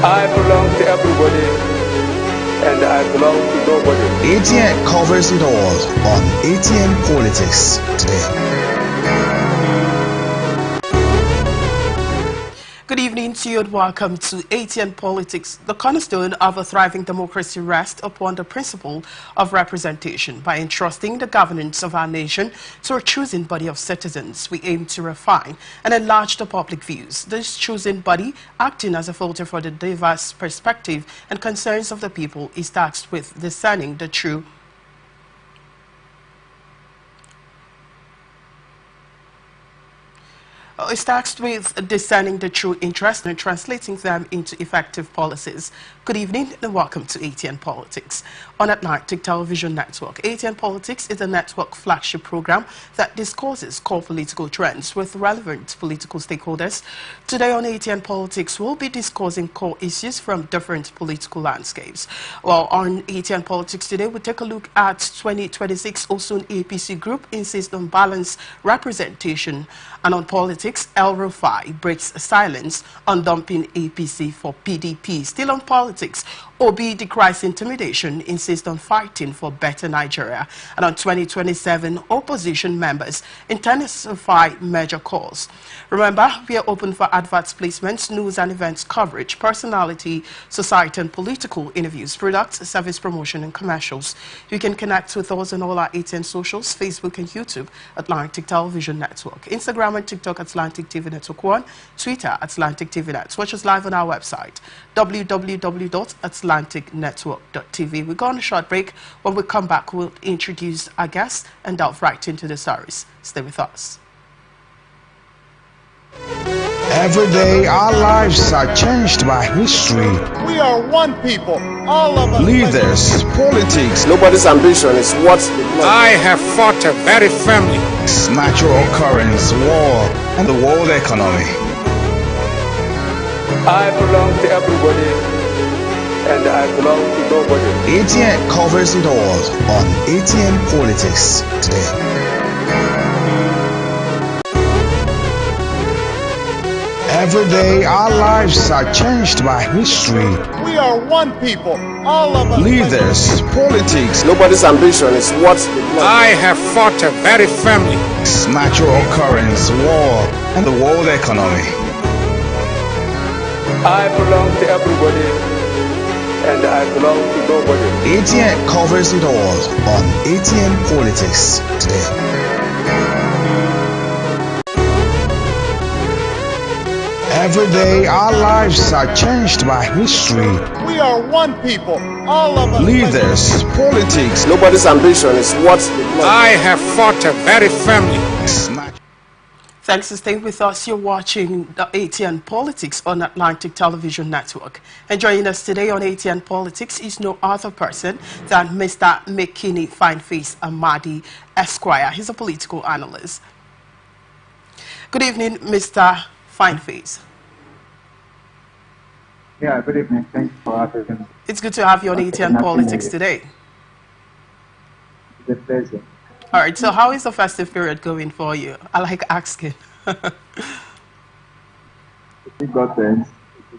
I belong to everybody, and I belong to nobody. ATN covers it all on ATN Politics today. Good evening to you and welcome to Atn Politics. The cornerstone of a thriving democracy rests upon the principle of representation. By entrusting the governance of our nation to a chosen body of citizens, we aim to refine and enlarge the public views. This chosen body, acting as a filter for the diverse perspective and concerns of the people, is tasked with discerning the true is tasked with discerning the true interests and translating them into effective policies. Good evening and welcome to ATN Politics on Atlantic Television Network. ATN Politics is a network flagship program that discusses core political trends with relevant political stakeholders. Today on ATN Politics, we'll be discussing core issues from different political landscapes. Well, on ATN Politics today, we'll take a look at 2026 Osun APC Group insists on balanced representation, and on politics, El Rufai breaks silence on dumping APC for PDP. Still on politics, Obi decries intimidation, insists on fighting for better Nigeria. And on 2027, opposition members intensify major calls. Remember, we are open for adverts, placements, news and events coverage, personality, society and political interviews, products, service promotion and commercials. You can connect with us on all our ATN socials, Facebook and YouTube, Atlantic Television Network, Instagram and TikTok at Atlantic TV Network 1, Twitter at Atlantic TV Net. Watch us live on our website, www.atlanticnetwork.tv. We go on a short break. When we come back, we'll introduce our guests and delve right into the stories. Stay with us. Every day our lives are changed by history. We are one people, all of us. Leaders, politics. Nobody's ambition is what I have fought a very firmly. Natural occurrence, war, and the world economy. I belong to everybody, and I belong to nobody. ATN covers it all on ATN Politics today. Every day our lives are changed by history. We are one people, all of us. Leaders, politics. Nobody's ambition is what I have fought a very firmly. Natural occurrence, war, and the world economy. I belong to everybody, and I belong to nobody. ATN covers it all on ATN Politics today. Every day our lives are changed by history. We are one people, all of us. Leaders, politics. Nobody's ambition is what I have fought a very firmly. Thanks for staying with us. You're watching the ATN Politics on Atlantic Television Network. And joining us today on ATN Politics is no other person than Mr. McKinney Fineface Amadi Esquire. He's a political analyst. Good evening, Mr. Fineface. Yeah, good evening. Thanks for having me. It's good to have you on ATN Politics today. It's a pleasure. All right, so how is the festive period going for you? I like asking. It got sense.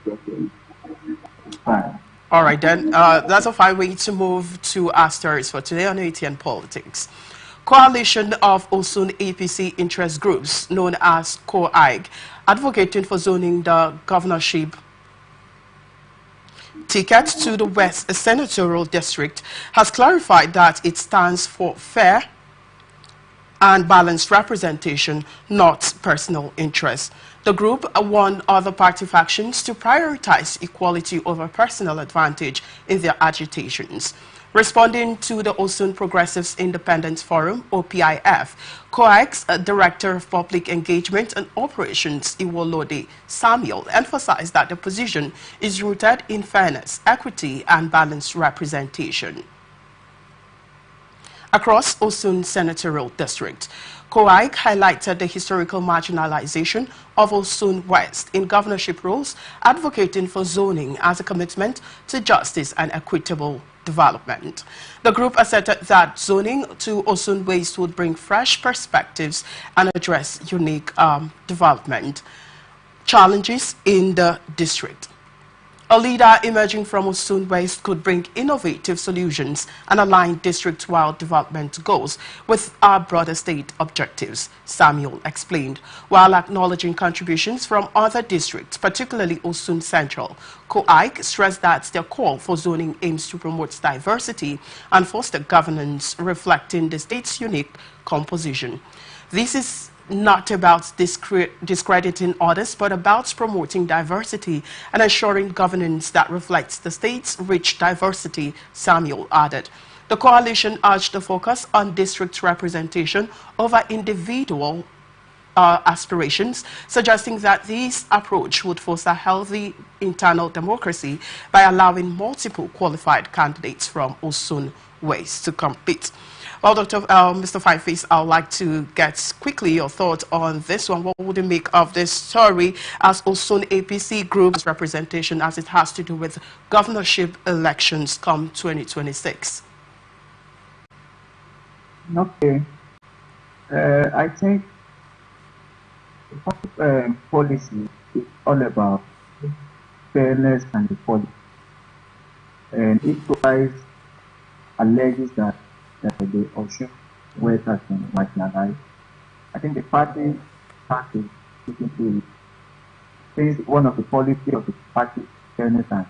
It's fine. All right, then. That's a fine way to move to our stories for today on ATN Politics. Coalition of Osun APC interest groups, known as COAIG, advocating for zoning the governorship ticket to the West Senatorial District, has clarified that it stands for fair and balanced representation, not personal interest. The group warned other party factions to prioritize equality over personal advantage in their agitations. Responding to the Osun Progressives Independence Forum, OPIF, COAIG's Director of Public Engagement and Operations, Iwolode Samuel, emphasized that the position is rooted in fairness, equity, and balanced representation. Across Osun Senatorial District, COAIG highlighted the historical marginalization of Osun West in governorship roles, advocating for zoning as a commitment to justice and equitable development. The group asserted that zoning to Osun West would bring fresh perspectives and address unique development challenges in the district. A leader emerging from Osun West could bring innovative solutions and align district-wide development goals with our broader state objectives, Samuel explained. While acknowledging contributions from other districts, particularly Osun Central, Ko-Ike stressed that their call for zoning aims to promote diversity and foster governance reflecting the state's unique composition. This is not about discrediting others, but about promoting diversity and ensuring governance that reflects the state's rich diversity, Samuel added. The coalition urged the focus on district representation over individual aspirations, suggesting that this approach would foster healthy internal democracy by allowing multiple qualified candidates from Osun West to compete. Well, Mr. Fiveface, I would like to get quickly your thoughts on this one. What would you make of this story as Osun APC group's representation as it has to do with governorship elections come 2026? Okay. I think policy is all about fairness and equality. And it provides alleges that the Osun West has been marginalized. I think the party has to look into it. Since one of the policy of the party is fairness and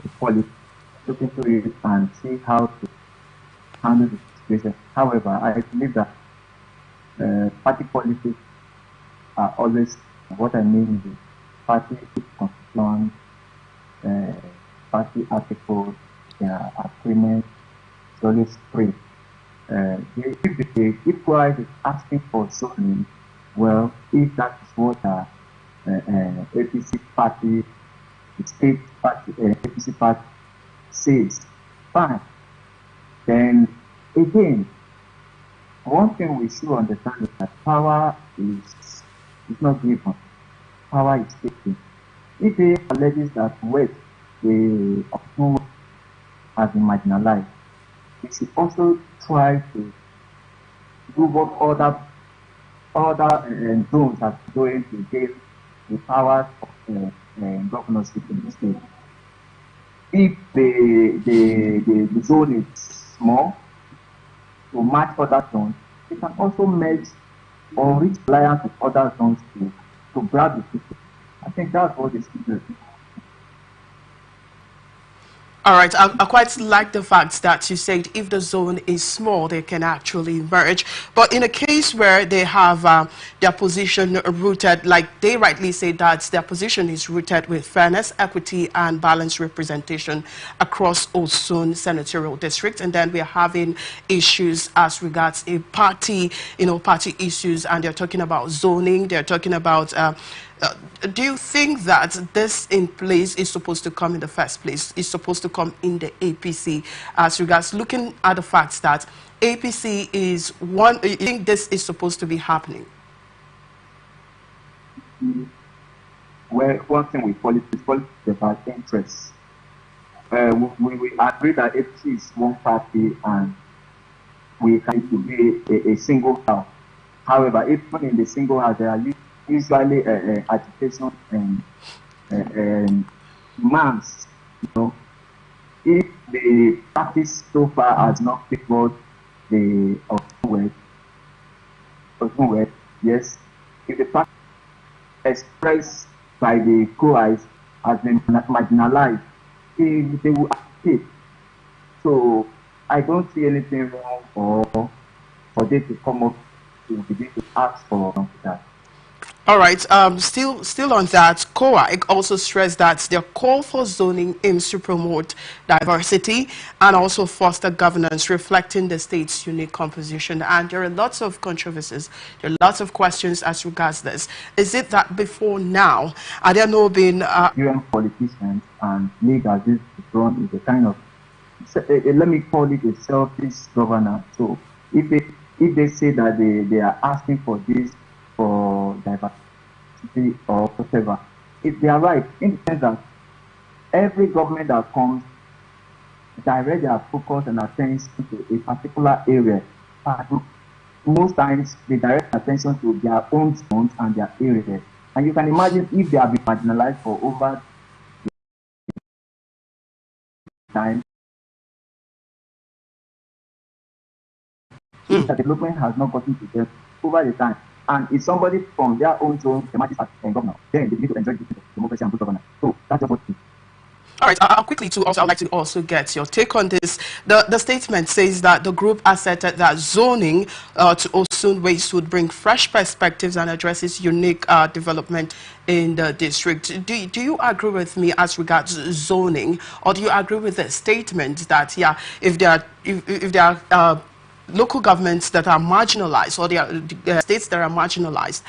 equality, look into it and see how to handle the situation. However, I believe that party policies are always, what I mean is party constitution, party articles, their agreements, it's always free. If Christ is asking for zoning, well, if that is what APC party, the state party, APC party says, fine. Then again, one thing we should understand is that power is not given, power is taken. If they alleges that West, the Osun has been marginalized, we should also try to do what other zones are doing to get the powers of governorship in the state. If the zone is small, to match other zones, they can also merge or reach alliance with other zones to grab the people. I think that's what they should do. All right, I quite like the fact that you said if the zone is small, they can actually merge. But in a case where they have their position rooted, like they rightly say that their position is rooted with fairness, equity, and balanced representation across Osun senatorial district, and then we're having issues as regards a party, party issues, and they're talking about zoning, they're talking about do you think that this in place is supposed to come in the first place? Is supposed to come in the APC as regards looking at the facts that APC is one? You think this is supposed to be happening? Well, one thing with politics is about interests. We agree that APC is one party and we have to be a single house. However, even in the single house, there are usually agitation and demands. If the parties so far has not favored the Osun West, yes, if the party expressed by the co-eyes has been marginalized, they will accept. So I don't see anything wrong for them to come up to begin to ask for that. All right. Still on that, Ko-Ike also stressed that their call for zoning aims to promote diversity and also foster governance, reflecting the state's unique composition. And there are lots of controversies. There are lots of questions as regards this. Is it that before now, are there no been UN politicians and league as this is run is a kind of, let me call it a selfish governance. So if they say that they are asking for this for diversity or whatever, if they are right, in the sense that every government that comes direct their focus and attention to a particular area. Most times they direct attention to their own zones and their areas. And you can imagine if they have been marginalized for over time. If the development has not gotten to them over the time, and if somebody from their own zone emerges as a governor, then they need to enjoy the democracy and good governance. So that's just what it is. All right, I'll quickly too. Also, I'd like to also get your take on this. The statement says that the group asserted that zoning to Osun Waste would bring fresh perspectives and addresses unique development in the district. Do you agree with me as regards zoning, or do you agree with the statement that if there are local governments that are marginalized, or there are states that are marginalized,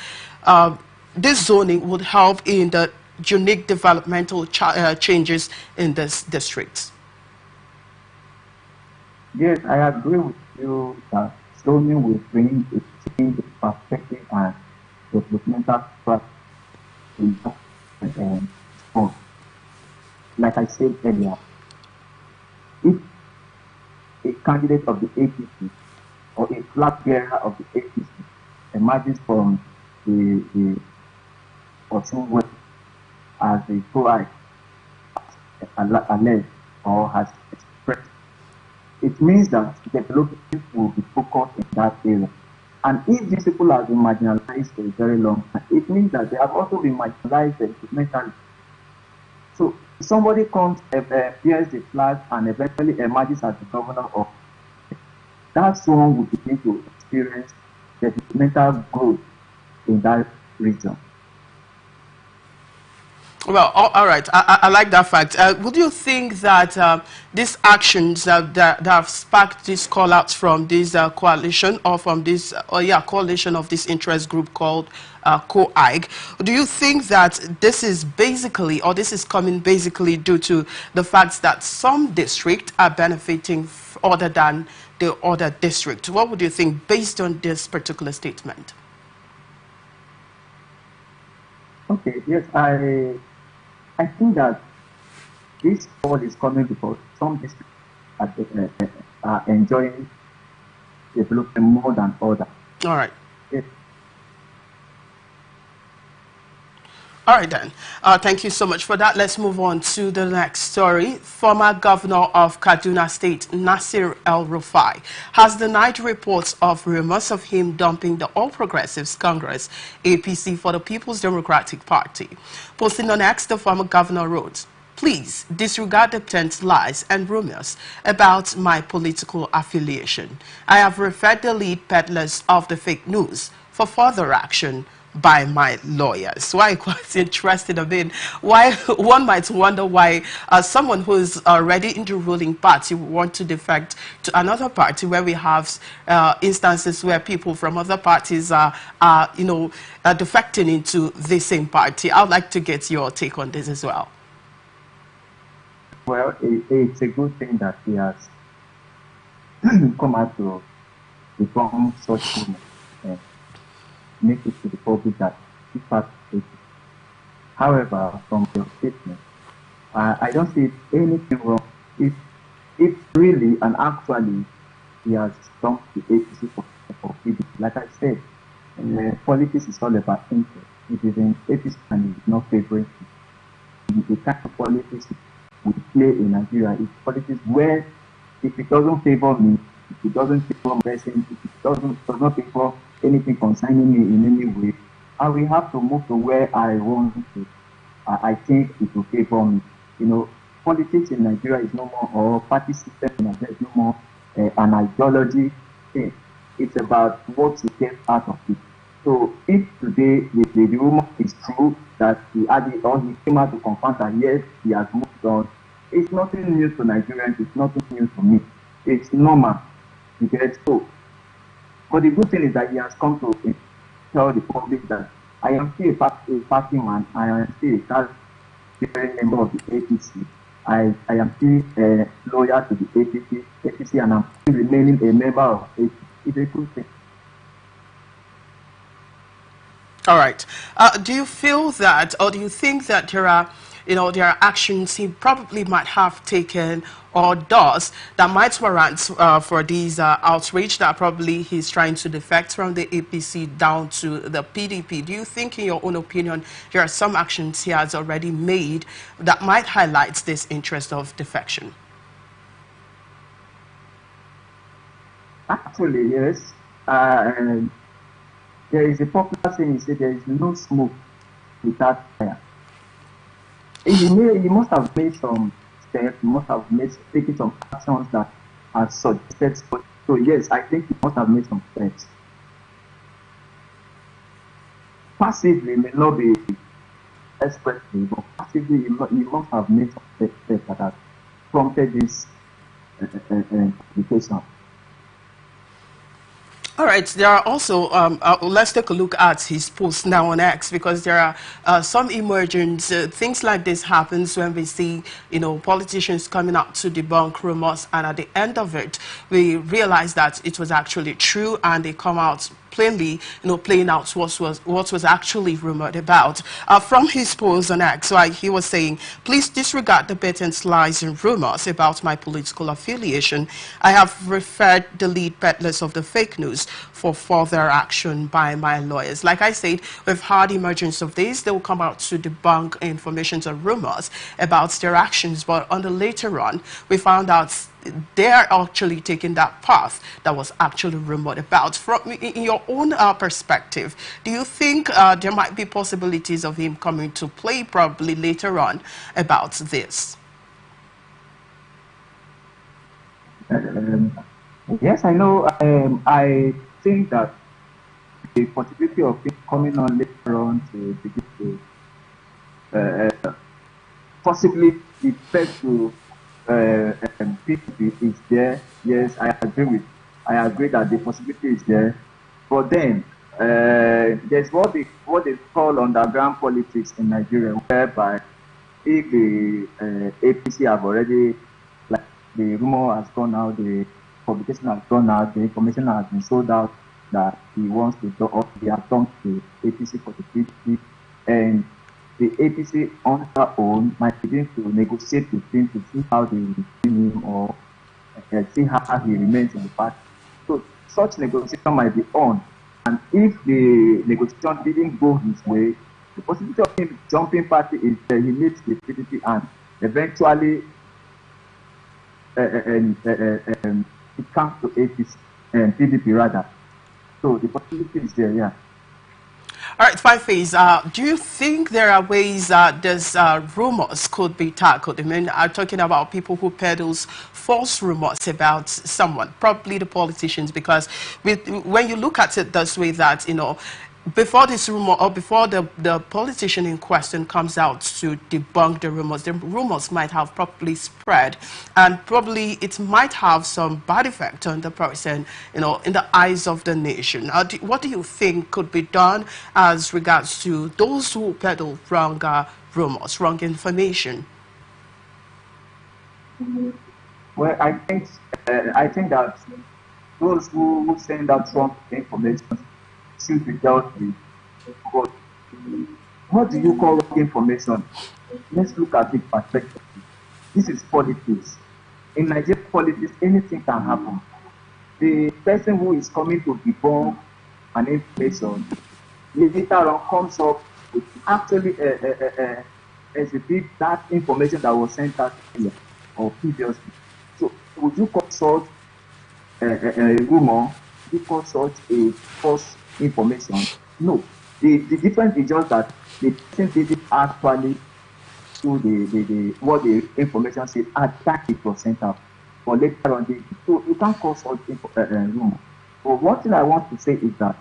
this zoning would help in the unique developmental changes in this district? Yes, I agree with you that zoning will bring a change in perspective and developmental strategy in that. Like I said earlier, if a candidate of the APC or a flag bearer of the APC emerges from the Osun West as a pro-I alleged or has expressed, it means that development will be focused in that area. And if these people have been marginalized for a very long time, it means that they have also been marginalized developmentally. So somebody comes, bears the flag and eventually emerges as the governor of that zone will begin to experience developmental growth in that region. Well, all right. I like that fact. Would you think that these actions that have sparked this call out from this coalition, or from this coalition of this interest group called COIG, do you think that this is basically, or this is coming basically due to the fact that some districts are benefiting other than the other district? What would you think based on this particular statement? Okay, yes, I think that this call is coming because some districts are enjoying development more than others. All right. Yes. All right, then. Thank you so much for that. Let's move on to the next story. Former Governor of Kaduna State, Nasir El-Rufai, has denied reports of rumors of him dumping the All Progressives Congress, APC, for the People's Democratic Party. Posting on X, the former governor wrote, "Please disregard the tent lies and rumors about my political affiliation. I have referred the lead peddlers of the fake news for further action by my lawyers." So I'm quite interested in why one might wonder why someone who is already in the ruling party would want to defect to another party, where we have instances where people from other parties are defecting into the same party. I'd like to get your take on this as well. Well, it's a good thing that he has come out to reform such movement and make it to the public that he participated. However, from your statement, I don't see anything wrong if really and actually he has come to APC for PDP. Like I said, politics is all about interest. It is in APC and it is not favoring the kind of politics we play in Nigeria is politics where if it doesn't favor me, if it doesn't favor my person, if it does not favor anything concerning me in any way, I will have to move to where I want to. I think it will favor me. You know, politics in Nigeria is no more, or party system in Nigeria is no more an ideology thing. It's about what you get out of it. So if today the rumor is true that he came out to confirm that yes, he has moved on, it's nothing new to Nigerians, it's nothing new to me. It's normal. You get so. But the good thing is that he has come to tell the public that I am still a party man, I am still a different member of the APC. I am still loyal to the APC, and I'm still remaining a member of APC. It's a good thing. All right. Do you feel that, or do you think that there are actions he probably might have taken or does that might warrant for these outrage that probably he's trying to defect from the APC down to the PDP? Do you think, in your own opinion, there are some actions he has already made that might highlight this interest of defection? Actually, yes. And there is a popular saying, you say there is no smoke without fire. He must have made some steps, he must have taken some actions that are suggested. So yes, I think he must have made some steps. Passively may not be expressly, but passively he must have made some steps that have prompted this application. All right, there are also, let's take a look at his post now on X, because there are some emergent things like this happens when we see, politicians coming out to debunk rumors, and at the end of it, we realize that it was actually true, and they come out plainly, playing out what was actually rumored about. From his post on X, he was saying, please disregard the blatant lies and rumors about my political affiliation. I have referred the lead peddlers of the fake news for further action by my lawyers. Like I said, we've had emergence of this. They will come out to debunk information or rumors about their actions, but on the later on, we found out they're actually taking that path that was actually rumored about. From in your own perspective, do you think there might be possibilities of him coming to play probably later on about this? Yes, I know. I think that the possibility of it coming on later on to begin to possibly the threat to PDP is there. Yes, I agree that the possibility is there. But then there's what they call underground politics in Nigeria, whereby if the APC have already, like, the rumor has gone out, the publication has gone out, the information has been sold out that he wants to do, or they have done to APC for the PDP, and the APC on their own might begin to negotiate with him to see how they retain him, or see how he remains in the party. So such negotiation might be on, and if the negotiation didn't go his way, the possibility of him jumping party is that he meets the PDP and eventually it comes to APC and PDP rather. So the possibility is there, yeah. All right, Five Face, do you think there are ways these rumors could be tackled? I mean, I'm talking about people who peddles false rumors about someone, probably the politicians, because when you look at it this way, that, before this rumor, or before the politician in question comes out to debunk the rumors might have probably spread, and probably it might have some bad effect on the person, in the eyes of the nation. What do you think could be done as regards to those who peddle wrong rumors, wrong information? Well, I think that those who send out wrong information should be dealt with. But what do you call wrong information? Let's look at it perspective. This is politics. In Nigerian politics, anything can happen. The person who is coming to debunk an information later on comes up with actually exhibit that information that was sent out earlier or previously. So would you consult a rumor? Would you consult a false information? No. The difference is just that the person didn't actually do the what the information said at that it was sent out. But later on, so you can't consult rumor. But one thing I want to say is that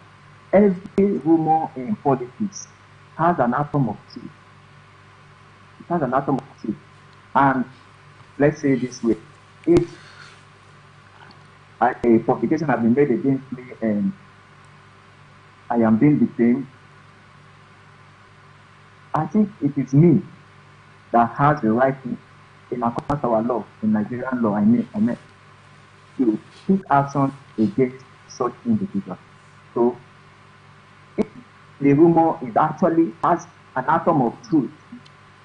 every rumor in politics has an atom of truth. It has an atom of truth. And let's say this way, if a publication has been made against me and I am being defamed, I think it is me that has the right in accordance to our law, in Nigerian law, I mean, to take action against such individuals. So, if the rumor is actually has an atom of truth,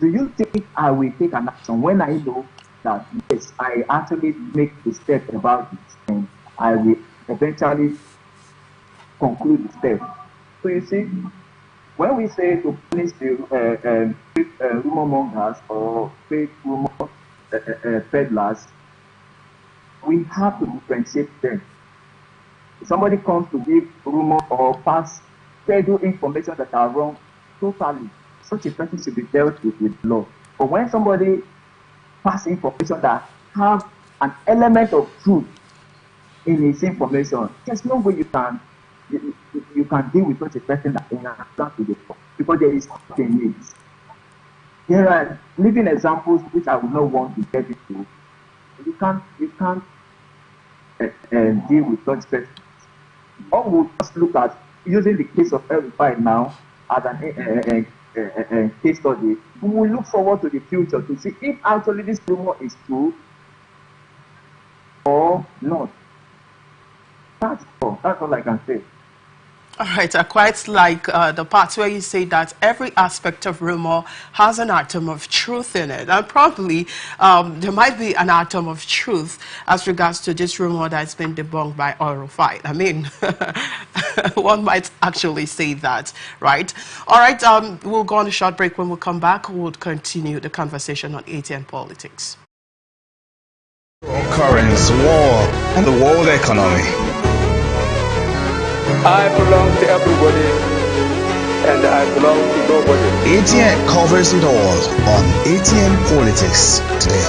do you think I will take an action when I know that, yes, I actually make a step about this and I will eventually conclude the step? So you see, when we say to punish the rumor mongers or fake rumor peddlers, we have to differentiate them. somebody comes to give rumor or pass schedule information that are wrong, totally, such a person should be dealt with law. But when somebody pass information that have an element of truth in his information, there's no way you can deal with such a person that in account to the law, because there is nothing in it. There are living examples which I would not want to get into. You can't deal with such persons. Or we'll just look at using the case of El-Rufai now as an case study. We will look forward to the future to see if actually this rumor is true or not. That's all I can say. All right, I quite like the parts where you say that every aspect of rumor has an atom of truth in it. And probably there might be an atom of truth as regards to this rumor that's been debunked by El-Rufai. I mean, one might actually say that, right? All right, we'll go on a short break. When we come back, we'll continue the conversation on Atn Politics. Currents, war, and the world economy. I belong to everybody, and I belong to nobody. ATN covers it all on ATN Politics today.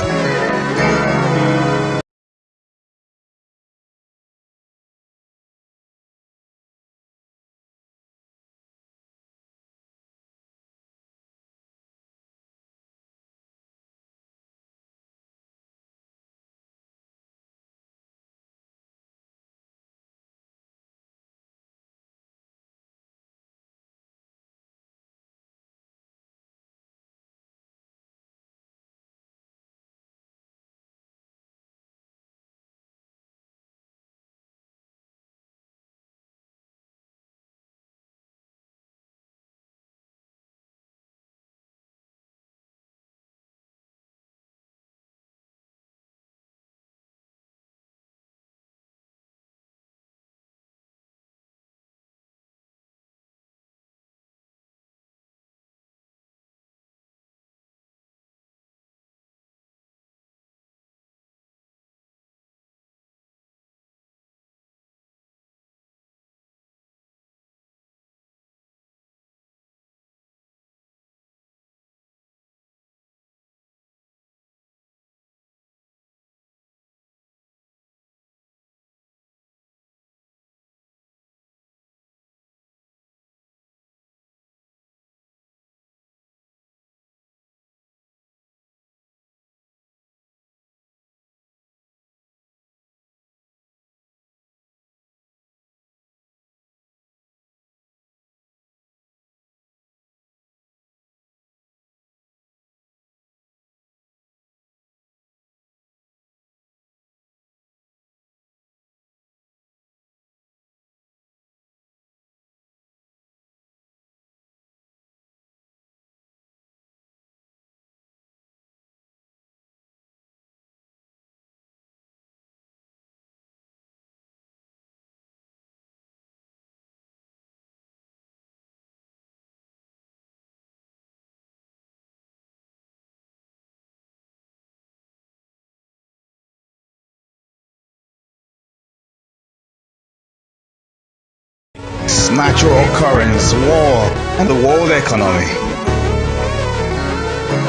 Natural occurrence, war, and the world economy.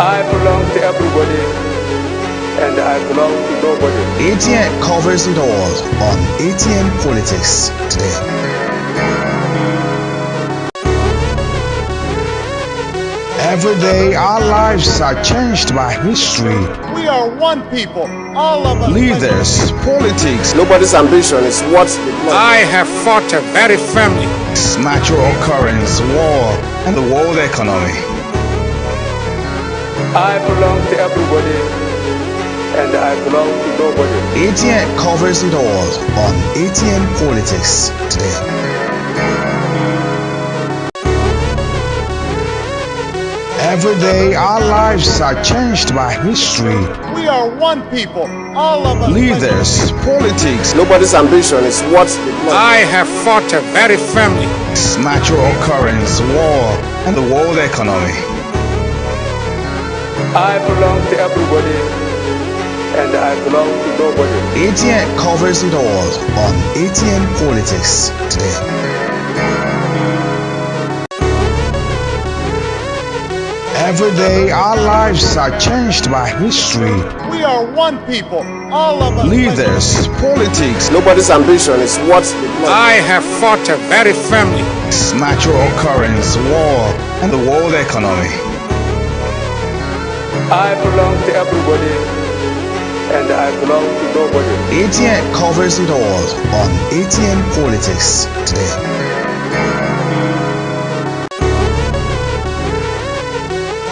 I belong to everybody, and I belong to nobody. ATN covers it all on ATN Politics today. Every day, our lives are changed by history. We are one people, all of us. Leaders, politics, Nobody's ambition is what I have fought a very family. natural occurrence, war, and the world economy. I belong to everybody, and I belong to nobody. ATN covers it all on ATN Politics today. Every day, our lives are changed by history. We are one people, all of us. Leaders, politics, Nobody's ambition is what I have fought a very family. natural occurrence, war, and the world economy. I belong to everybody, and I belong to nobody. ATN covers it all on ATN Politics today. Every day our lives are changed by history. We are one people, all of us. Leaders, politics, Nobody's ambition is what I have fought a very firmly. natural occurrence, war, and the world economy. I belong to everybody, and I belong to nobody. ATN covers it all on ATN Politics today.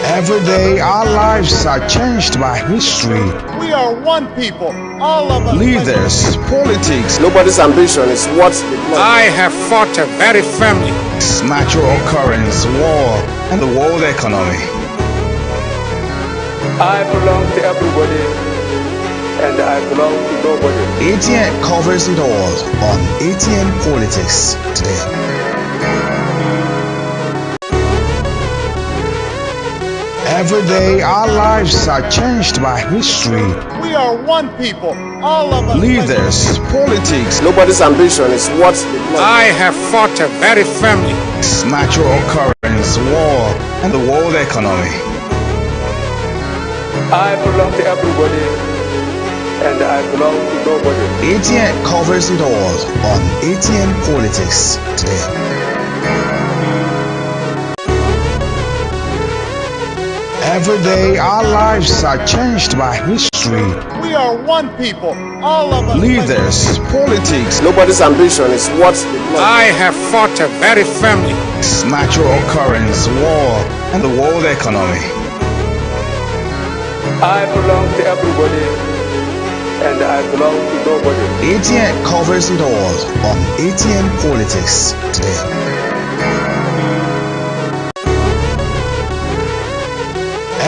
Every day our lives are changed by history. We are one people, all of us. Leaders, politics, Nobody's ambition is what I have fought a very firmly. natural occurrence, war, and the world economy. I belong to everybody, and I belong to nobody. ATN covers it all on ATN Politics today. Every day our lives are changed by history. We are one people, all of us. Leaders, politics, Nobody's ambition is what I have fought a very firmly. natural occurrence, war, and the world economy. I belong to everybody, and I belong to nobody. ATN covers it all on ATN Politics today. Every day our lives are changed by history. We are one people, all of us. Leaders, politics, Nobody's ambition is what I have fought a very firmly. natural occurrence, war, and the world economy. I belong to everybody, and I belong to nobody. ATN covers it all on ATN Politics today.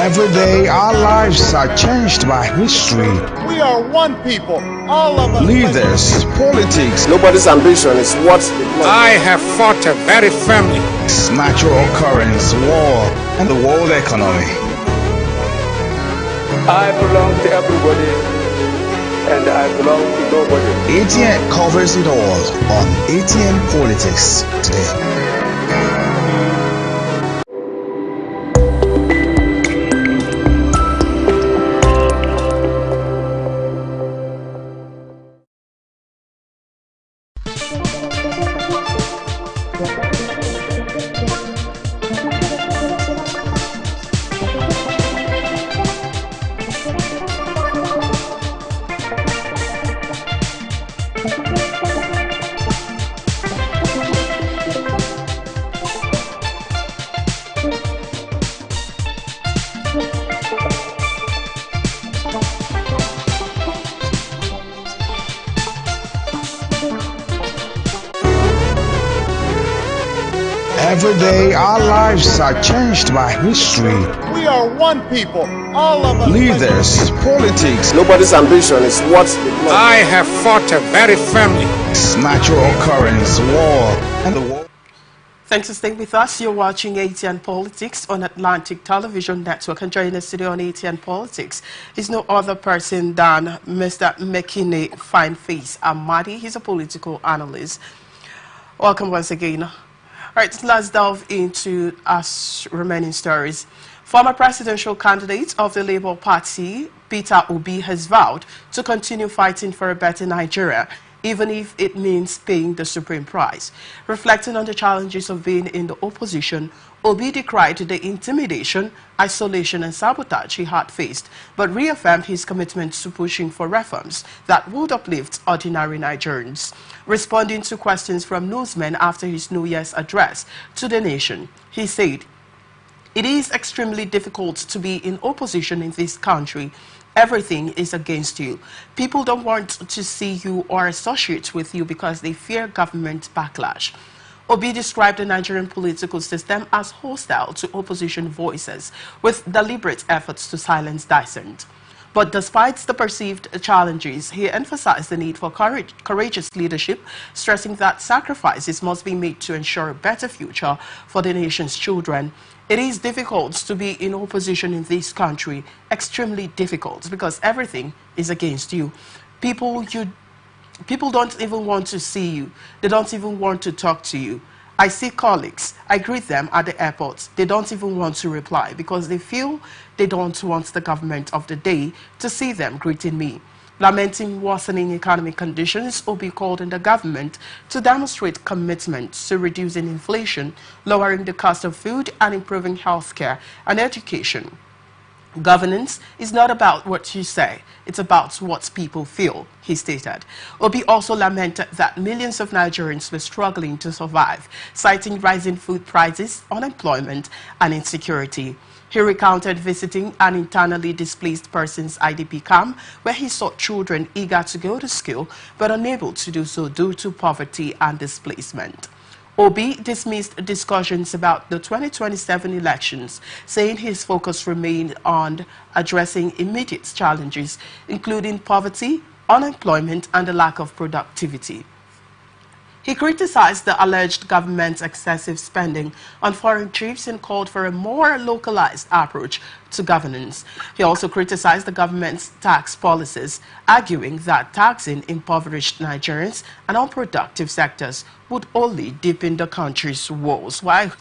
Every day our lives are changed by history. We are one people, all of us. Leaders, politics, Nobody's ambition is what I have fought a very firmly. natural occurrence, war, and the world economy. I belong to everybody, and I belong to nobody. ATN covers it all on ATN Politics today. Every day our lives are changed by history. We are one people, all of us. Leaders, politics, Nobody's ambition is what I have fought a very firmly. natural occurrence, war, and the world. Thanks for staying with us. You're watching ATN Politics on Atlantic Television Network, and joining us today on ATN Politics is no other person than Mr. Mekine Fineface Amadi. He's a political analyst. Welcome once again. All right, let's delve into our remaining stories. Former presidential candidate of the Labour Party, Peter Obi, has vowed to continue fighting for a better Nigeria, even if it means paying the supreme price. Reflecting on the challenges of being in the opposition, Obi decried the intimidation, isolation and sabotage he had faced, but reaffirmed his commitment to pushing for reforms that would uplift ordinary Nigerians. Responding to questions from newsmen after his New Year's address to the nation, he said, "It is extremely difficult to be in opposition in this country. Everything is against you. People don't want to see you or associate with you because they fear government backlash." Obi described the Nigerian political system as hostile to opposition voices, with deliberate efforts to silence dissent. But despite the perceived challenges, he emphasized the need for courageous leadership, stressing that sacrifices must be made to ensure a better future for the nation's children. It is difficult to be in opposition in this country, extremely difficult, because everything is against you. People don't even want to see you. They don't even want to talk to you. I see colleagues, I greet them at the airport. They don't even want to reply because they feel they don't want the government of the day to see them greeting me. Lamenting worsening economic conditions, Obi called on the government to demonstrate commitment to reducing inflation, lowering the cost of food, and improving healthcare and education. Governance is not about what you say, it's about what people feel, he stated. Obi also lamented that millions of Nigerians were struggling to survive, citing rising food prices, unemployment, and insecurity. He recounted visiting an internally displaced person's IDP camp where he saw children eager to go to school but unable to do so due to poverty and displacement. Obi dismissed discussions about the 2027 elections, saying his focus remained on addressing immediate challenges, including poverty, unemployment, and the lack of productivity. He criticized the alleged government's excessive spending on foreign trips and called for a more localized approach to governance. He also criticized the government's tax policies, arguing that taxing impoverished Nigerians and unproductive sectors would only deepen the country's woes. Why?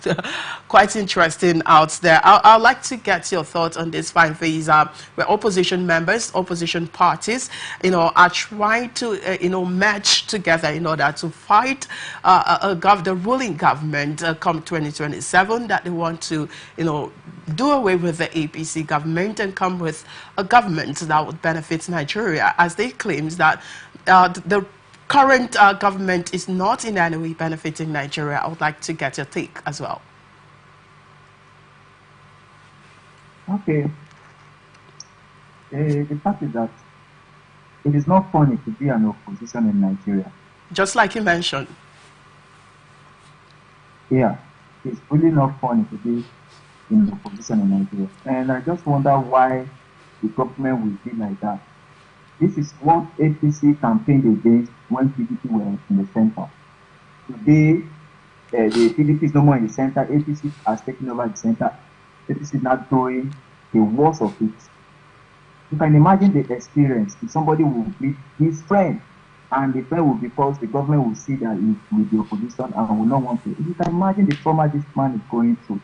Quite interesting out there. I'd like to get your thoughts on this fine phase where opposition members, opposition parties, are trying to, merge together in order to fight the ruling government come 2027, that they want to, do away with the APC government and come with a government that would benefit Nigeria, as they claim that the current government is not in any way benefiting Nigeria. I would like to get your take as well. Okay. The fact is that it is not funny to be an opposition in Nigeria. Just like you mentioned. Yeah, it's really not funny to be in opposition in Nigeria. And I just wonder why the government will be like that. This is what APC campaigned against when PDP were in the center. Today, the PDP is no more in the center. APC has taken over the center. APC is not doing the worst of it. You can imagine the experience if somebody will be his friend, and the friend will, because the government will see that he's with the opposition and will not want to. You can imagine the trauma this man is going through.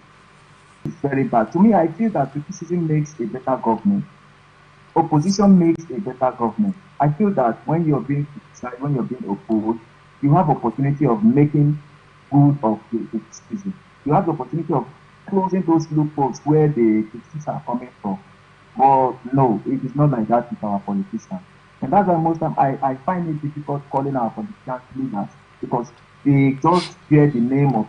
It's very bad. To me, I feel that criticism makes a better government. Opposition makes a better government. I feel that when you're being criticized, when you're being opposed, you have opportunity of making good of the criticism. You have the opportunity of closing those loopholes where the critics are coming from. But no, it is not like that with our politicians. And that's why most time I find it difficult calling our politicians leaders, because they just bear the name of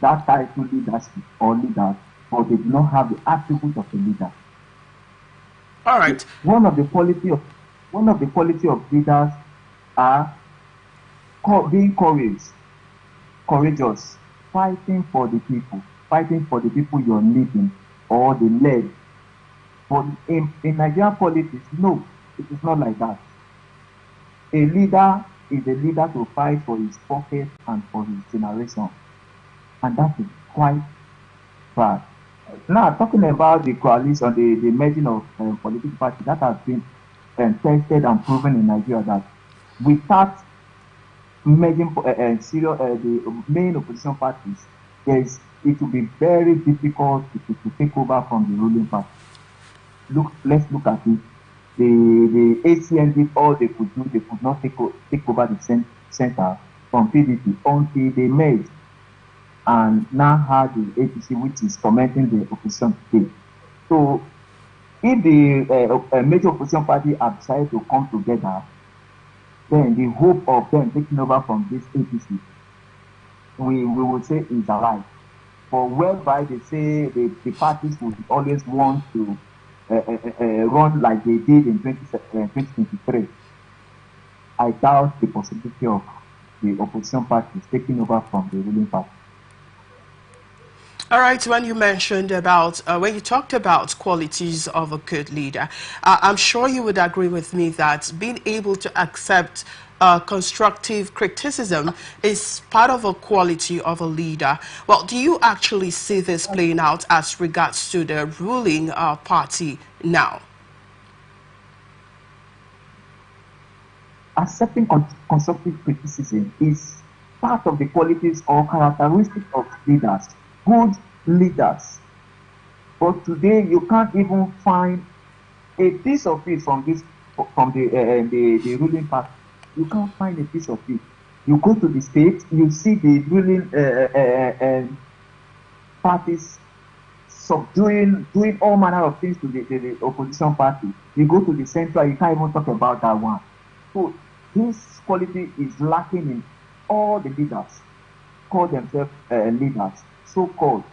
that title leadership or leader, but they do not have the attributes of a leader. All right. One of the quality of leaders are being courageous, fighting for the people you're leading or the led. But in Nigerian politics, no, it is not like that. A leader is a leader to fight for his pocket and for his generation. And that is quite bad. Now, talking about the coalition, the merging of political parties, that has been tested and proven in Nigeria that without merging the main opposition parties, it will be very difficult to take over from the ruling party. Let's look at it. The ACN did all they could do. They could not take over the center from PDP until they merged, and now have the APC, which is tormenting the opposition today. So, if the major opposition party have decided to come together, then the hope of them taking over from this APC, we will say is alive. For whereby they say the parties would always want to run like they did in 2023, I doubt the possibility of the opposition parties taking over from the ruling party. All right, when you mentioned about, when you talked about qualities of a good leader, I'm sure you would agree with me that being able to accept constructive criticism is part of a quality of a leader. Well, do you actually see this playing out as regards to the ruling party now? Accepting constructive criticism is part of the qualities or characteristics of leaders, good leaders. But today you can't even find a piece of it from the ruling party. You can't find a piece of it. You go to the state, you see the ruling parties doing all manner of things to the opposition party. You go to the central, you can't even talk about that one. So this quality is lacking in all the leaders, call themselves leaders, so-called.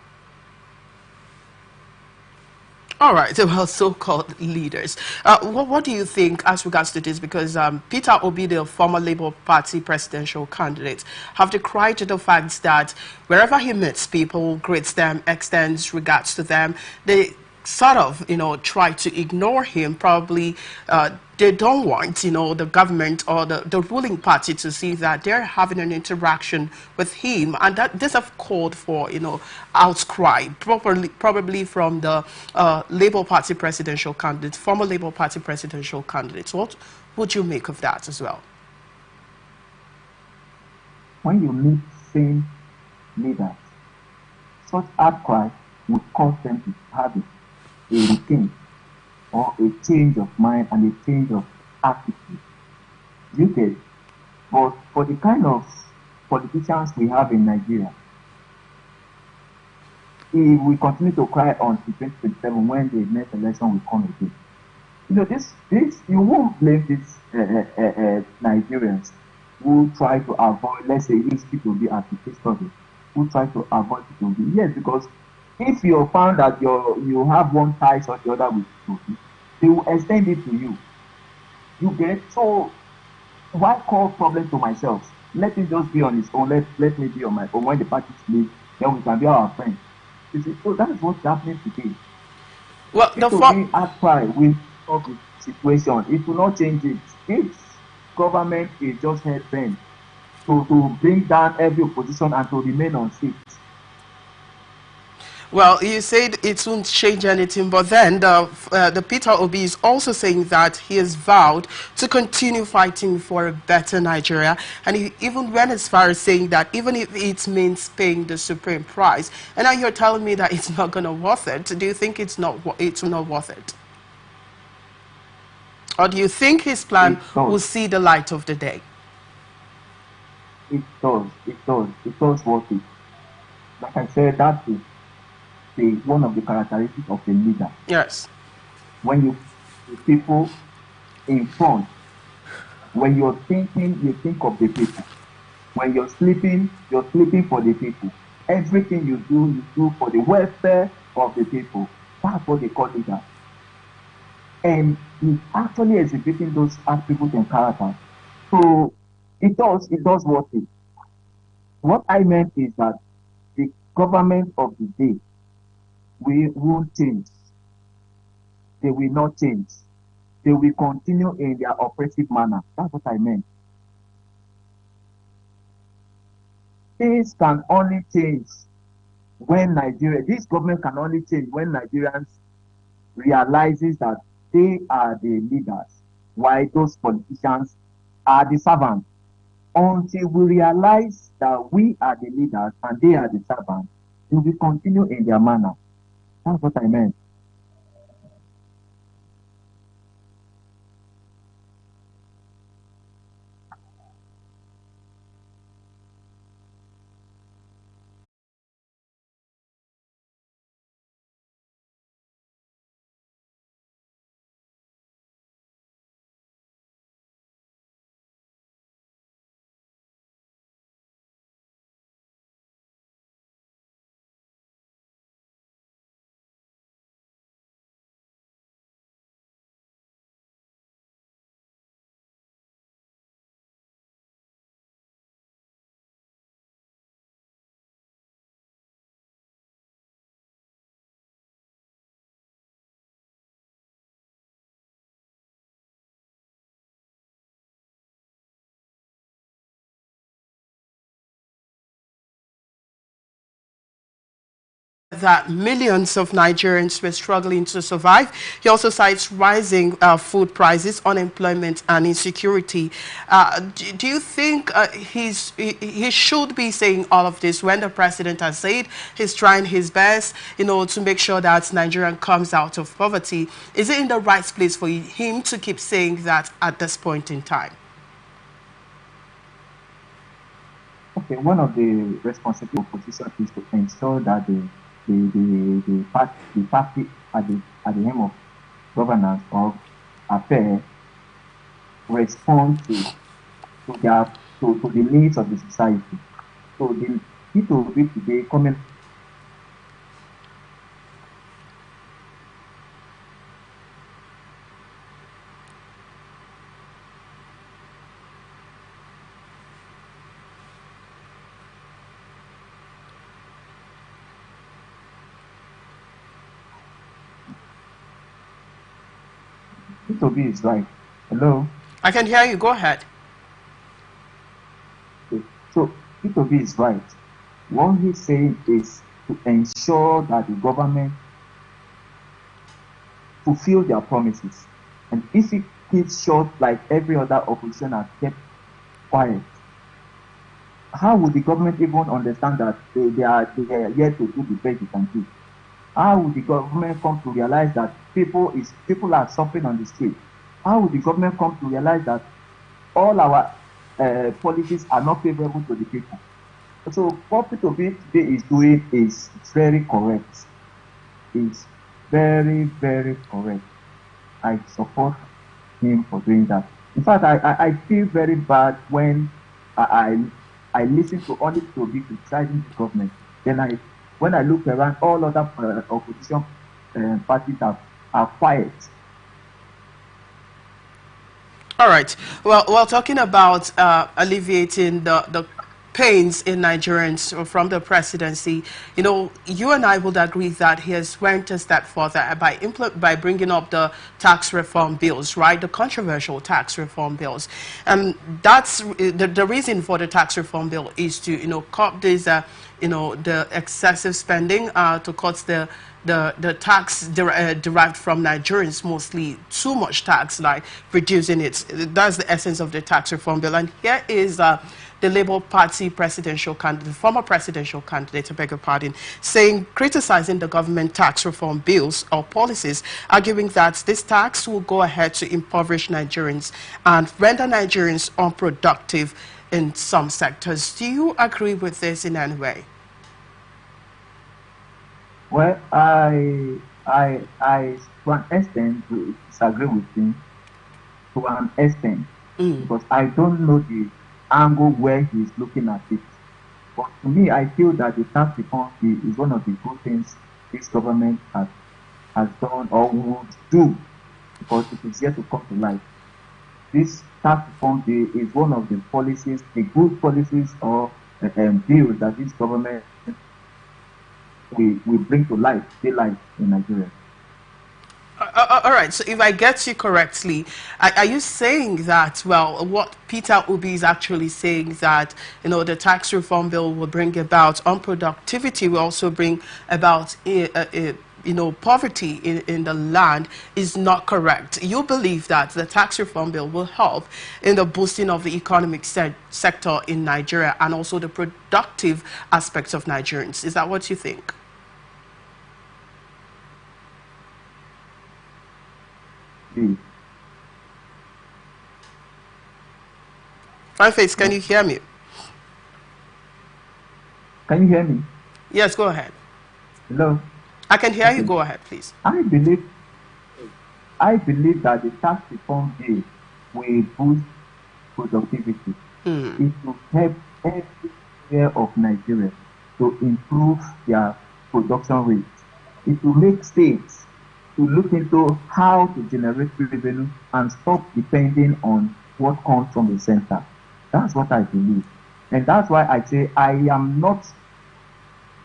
All right, well, so-called leaders. What do you think as regards to this? Because Peter Obi, the former Labour Party presidential candidate, have decried the fact that wherever he meets people, greets them, extends regards to them, they sort of, try to ignore him. Probably they don't want, the government or the ruling party to see that they're having an interaction with him. And that this have called for, outcry, probably from the Labour Party presidential candidate, former Labour Party presidential candidates. What would you make of that as well? When you meet same leaders, such outcry would cause them to have a rethink or a change of mind and a change of attitude. You get, but for the kind of politicians we have in Nigeria, if we continue to cry until 2027 when the next election will come again. This you won't blame these Nigerians who try to avoid, let's say, use P2B as a case study, who try to avoid P2B. Yes, because if you found that you have one tie or the other with P2B, they will extend it to you. You get, so why call problem to myself? Let it just be on its own. Let me be on my own. When the parties leave, then we can be our friends. You see, so that is what's happening today. Well, It will be outcry will solve the situation. It will not change it. If government is just head bent to bring down every opposition and to remain on seat. Well, you said it won't change anything, but then the Peter Obi is also saying that he has vowed to continue fighting for a better Nigeria, and he even went as far as saying that even if it means paying the supreme price. And now you're telling me that it's not going to worth it. Do you think it's not worth it? Or do you think his plan will see the light of the day? It does. It does. It does worth it. Like I said, that is one of the characteristics of a leader. Yes. When you put people in front, when you're thinking, you think of the people. When you're sleeping for the people. Everything you do for the welfare of the people. That's what they call leader. And he's actually exhibiting those attributes and characters. So it does worth it. What I meant is that the government of the day won't change. They will not change. They will continue in their oppressive manner. That's what I meant. Things can only change when this government can only change when Nigerians realizes that they are the leaders, while those politicians are the servants. Until we realize that we are the leaders and they are the servants, they will continue in their manner. That's what I meant. that millions of Nigerians were struggling to survive. He also cites rising food prices, unemployment, and insecurity. Do you think he should be saying all of this when the president has said he's trying his best, to make sure that Nigeria comes out of poverty? Is it in the right place for him to keep saying that at this point in time? Okay, one of the responsible opposition is to ensure that the party at the aim of governance or affair respond to the needs of the society. So the people will today coming. P2B is right. Hello? I can hear you. Go ahead. Okay. So P2B is right. What he's saying is to ensure that the government fulfill their promises. And if it keeps short like every other opposition has kept quiet, how would the government even understand that they are yet to do the best they can do? How would the government come to realize that people are suffering on the street? How would the government come to realize that all our policies are not favorable to the people? So what P2B today is doing is very correct. It's very, very correct. I support him for doing that. In fact, I feel very bad when I listen to only P2B criticizing the government. Then when I look around, all other opposition parties are quiet. All right. Well, talking about alleviating the pains in Nigerians from the presidency, you and I would agree that he has went a step further by bringing up the tax reform bills, right? The controversial tax reform bills. And that's the reason for the tax reform bill is to, cut this, the excessive spending, to cut the tax derived from Nigerians, mostly too much tax, like reducing it. That's the essence of the tax reform bill. And here is the Labour Party presidential candidate, former presidential candidate, I beg your pardon, criticizing the government tax reform bills or policies, arguing that this tax will go ahead to impoverish Nigerians and render Nigerians unproductive in some sectors. Do you agree with this in any way? Well, I to an extent disagree with him, to an extent, because I don't know the angle where he's looking at it. But to me, I feel that the tax reform is one of the good things this government has done or would do, because it is yet to come to life. This tax reform is one of the policies, the good policies or bills that this government we bring to life, daylight in Nigeria. All right, so if I get you correctly, are you saying that, well, what Peter Obi is actually saying that, the tax reform bill will bring about unproductivity, will also bring about, poverty in the land is not correct? You believe that the tax reform bill will help in the boosting of the economic sector in Nigeria and also the productive aspects of Nigerians. Is that what you think? Fine Face, can you hear me? Can you hear me? Yes, go ahead. Hello? I can hear you. Go ahead, please. I believe that the tax reform bill will boost productivity. It will help every area of Nigeria to improve their production rates. It will make states to look into how to generate revenue and stop depending on what comes from the center. That's what I believe. And that's why I say I am not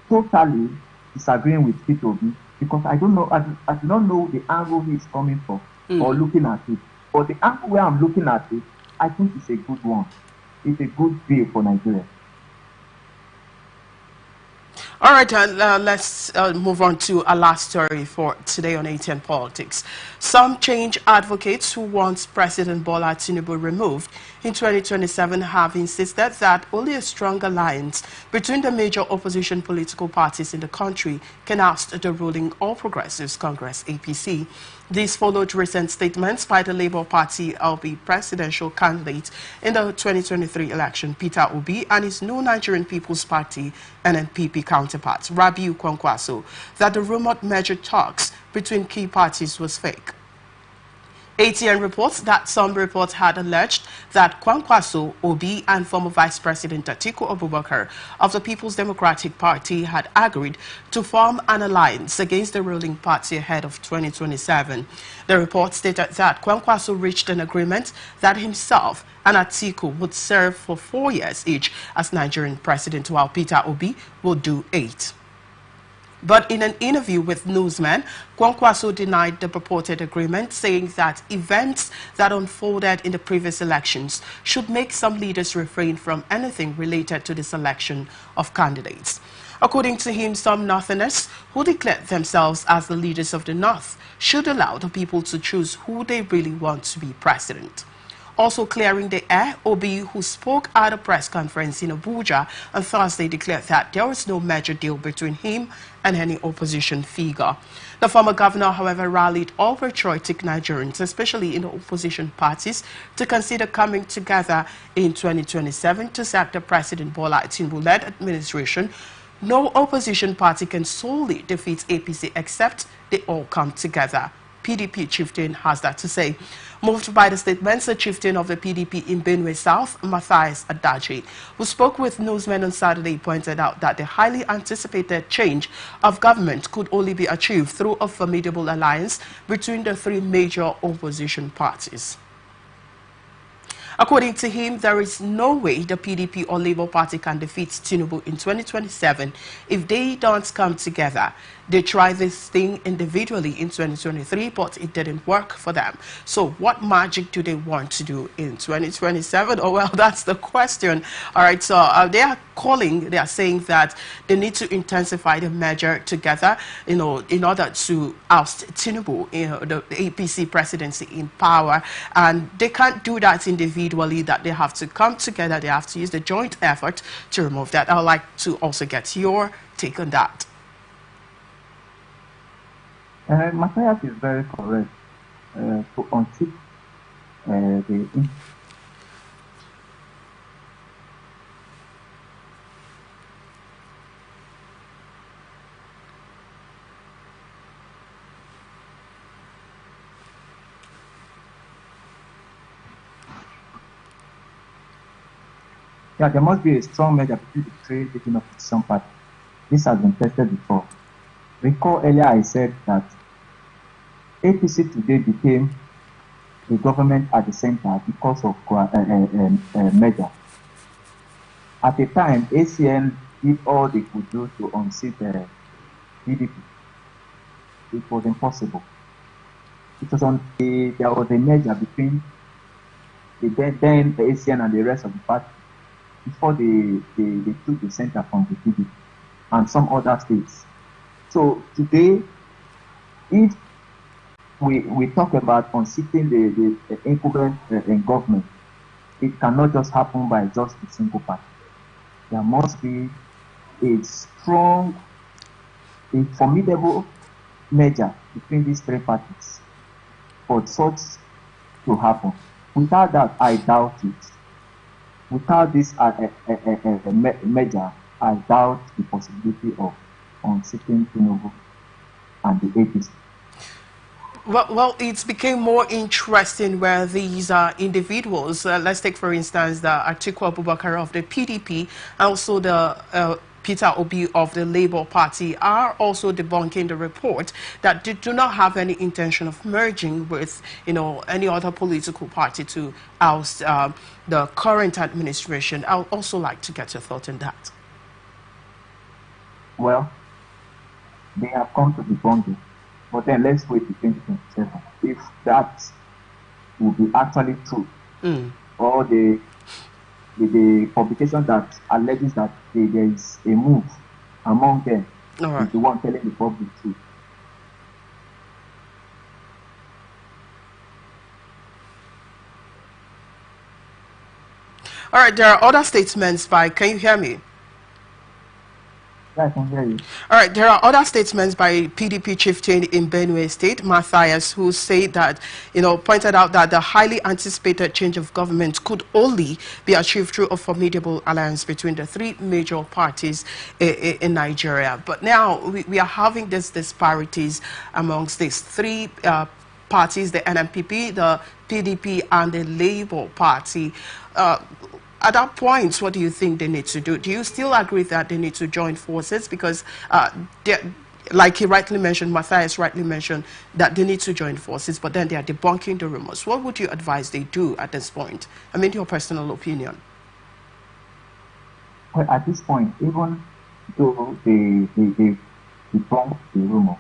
totally disagreeing with P2B, because I don't know, I do not know the angle he's coming from or looking at it. But the angle where I'm looking at it, I think it's a good one. It's a good bill for Nigeria. All right, let's move on to our last story for today on ATN Politics. Some change advocates who want President Bola Tinubu removed in 2027 have insisted that only a strong alliance between the major opposition political parties in the country can oust the ruling All Progressives Congress APC. This followed recent statements by the Labour Party LB presidential candidate in the 2023 election, Peter Obi, and his new Nigerian People's Party NNPP counterpart, Rabiu Kwankwaso, that the rumored merger talks between key parties was fake. ATN reports that some reports had alleged that Kwankwaso, Obi, and former Vice President Atiku Abubakar of the People's Democratic Party had agreed to form an alliance against the ruling party ahead of 2027. The report stated that Kwankwaso reached an agreement that himself and Atiku would serve for 4 years each as Nigerian president, while Peter Obi would do 8. But in an interview with newsmen, Kwankwaso denied the purported agreement, saying that events that unfolded in the previous elections should make some leaders refrain from anything related to the selection of candidates. According to him, some Northerners who declared themselves as the leaders of the North should allow the people to choose who they really want to be president. Also clearing the air, Obi, who spoke at a press conference in Abuja on Thursday, declared that there was no major deal between him and any opposition figure. The former governor, however, rallied all patriotic Nigerians, especially in the opposition parties, to consider coming together in 2027 to sack the President Bola Tinubu-led administration. No opposition party can solely defeat APC except they all come together. PDP chieftain has that to say. Moved by the statements, the chieftain of the PDP in Benue South, Matthias Adaji, who spoke with newsmen on Saturday, pointed out that the highly anticipated change of government could only be achieved through a formidable alliance between the three major opposition parties. According to him, there is no way the PDP or Labour Party can defeat Tinubu in 2027 if they don't come together. They tried this thing individually in 2023, but it didn't work for them. So what magic do they want to do in 2027? Oh, well, that's the question. All right, so they are saying that they need to intensify the measure together, in order to oust Tinubu, the APC presidency in power. And they can't do that individually, that they have to come together. They have to use the joint effort to remove that. I'd like to also get your take on that. Matthias is very correct. To unseat the there must be a strong measure between the three leading opposition parties. This has been tested before. Recall earlier I said that APC today became the government at the center because of measure. At the time, ACN did all they could do to unseat the PDP. It was impossible. It was there was a measure between the ACN and the rest of the party before they took the center from the PDP and some other states. So today, if we talk about unseating the incumbent government, it cannot just happen by just a single party. There must be a strong, a formidable measure between these three parties for such to happen. Without that, I doubt it. Without this measure, I doubt the possibility of unseating Tinubu and the APC. Well, it's became more interesting where these individuals, let's take for instance the Atiku Abubakar of the PDP, and also the Peter Obi of the Labour Party, are also debunking the report that they do not have any intention of merging with, any other political party to oust the current administration. I would also like to get your thought on that. Well, they have come to debunk it, but then let's wait to 2027 if that will be actually true, or the publication that alleges that there is a move among them All is the one telling the public truth. All right, there are other statements by, can you hear me? Yeah, I can hear you. All right, there are other statements by PDP chieftain in Benue State, Matthias, who said that, pointed out that the highly anticipated change of government could only be achieved through a formidable alliance between the three major parties in Nigeria. But now we are having these disparities amongst these three parties, the NNPP, the PDP, and the Labour Party. At that point, what do you think they need to do? Do you still agree that they need to join forces? Because, like he rightly mentioned, Matthias rightly mentioned, that they need to join forces, but then they are debunking the rumors. What would you advise they do at this point? I mean, your personal opinion. Well, at this point, even though they debunk the rumor,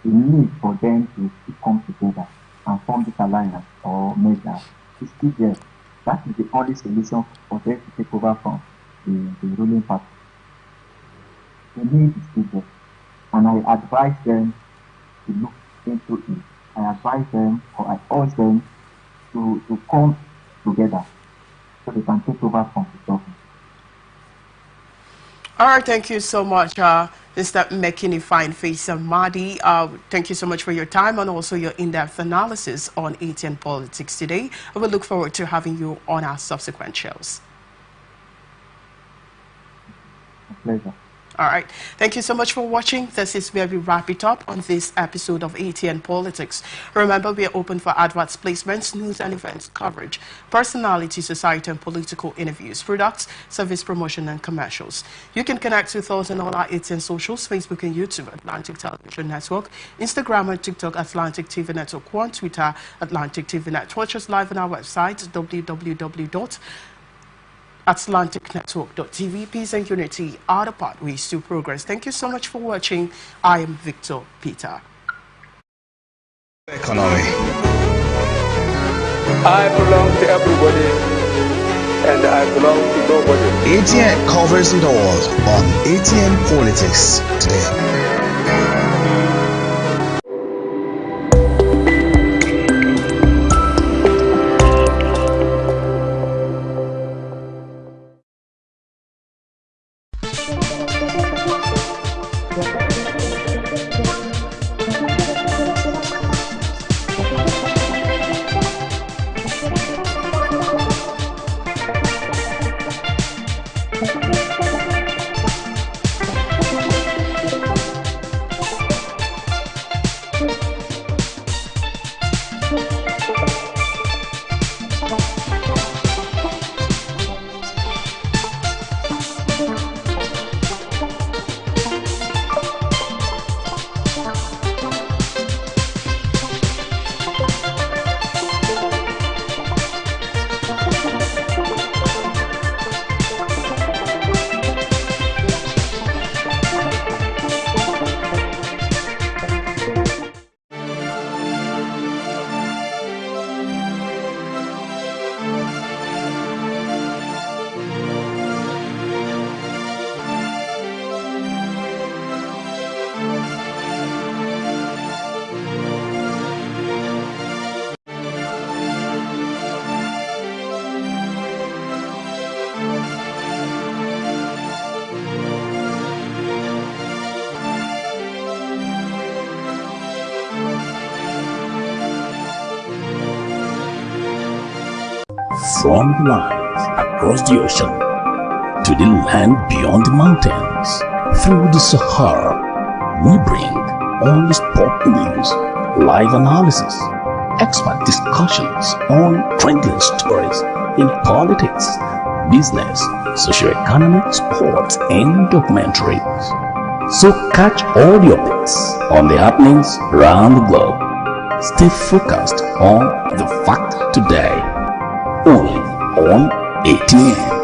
the need for them to come together and form this alliance or measure is still there. That is the only solution for them to take over from the ruling party. The need is still there. And I advise them to look into it. I advise them, or I urge them to come together so they can take over from the government. All right, thank you so much, Mr. Mekini Fine Face Madi. Thank you so much for your time and also your in-depth analysis on Atn Politics today. I will look forward to having you on our subsequent shows. A pleasure. All right. Thank you so much for watching. This is where we wrap it up on this episode of Atn Politics. Remember, we are open for adverts, placements, news and events coverage, personality, society and political interviews, products, service promotion and commercials. You can connect with us on all our Atn socials, Facebook and YouTube, Atlantic Television Network, Instagram and TikTok, Atlantic TV Network 1, Twitter, Atlantic TV Network. Watch us live on our website, www.atlanticnetwork.tv. Peace and unity are the pathways to progress. Thank you so much for watching. I am Victor Peter. Economy. I belong to everybody, and I belong to nobody. ATN covers it all on ATN Politics today. From the lines across the ocean to the land beyond the mountains, through the Sahara, we bring all the sport news, live analysis, expert discussions on trending stories in politics, business, socio-economic, sports, and documentaries. So catch all the updates on the happenings around the globe. Stay focused on the fact today. Only on ATN.